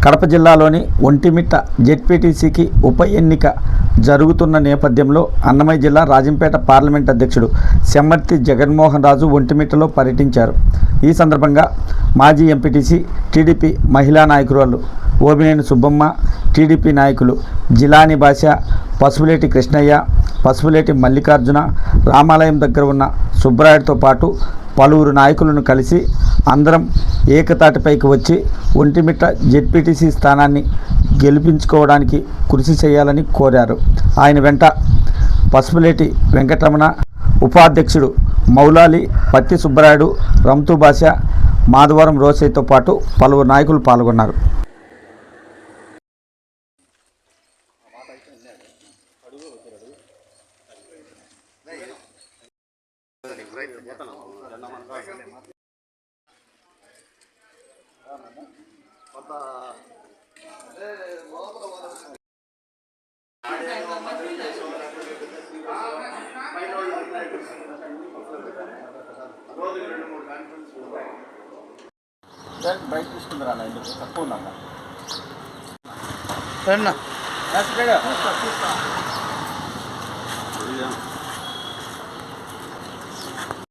కడప జిల్లాలోని ఒంటిమిట్ట జెడ్పీటీసీకి ఉప ఎన్నిక జరుగుతున్న నేపథ్యంలో అన్నమయ్య జిల్లా రాజంపేట పార్లమెంట్ అధ్యక్షుడు సెమ్మర్తి జగన్మోహన్ రాజు ఒంటిమిట్టలో పర్యటించారు. ఈ సందర్భంగా మాజీ ఎంపీటీసీ, టీడీపీ మహిళా నాయకురాలు ఓబినేని సుబ్బమ్మ, టీడీపీ నాయకులు జిలాని భాష, పసుపులేటి కృష్ణయ్య, పసుపులేటి మల్లికార్జున, రామాలయం దగ్గర ఉన్న సుబ్బరాయుడితో పాటు పలువురు నాయకులను కలిసి అందరం ఏకతాటిపైకి వచ్చి ఒంటిమిట్ట జెడ్పీటీసీ స్థానాన్ని గెలిపించుకోవడానికి కృషి చేయాలని కోరారు. ఆయన వెంట పసుపులేటి వెంకటరమణ, ఉపాధ్యక్షుడు మౌలాలి, పత్తి సుబ్బరాయుడు, రంతు భాష, మాధవరం రోసయ్యతో పాటు పలువురు నాయకులు పాల్గొన్నారు. బయట తీసుకుందరా తక్కువ ఉందమ్మా.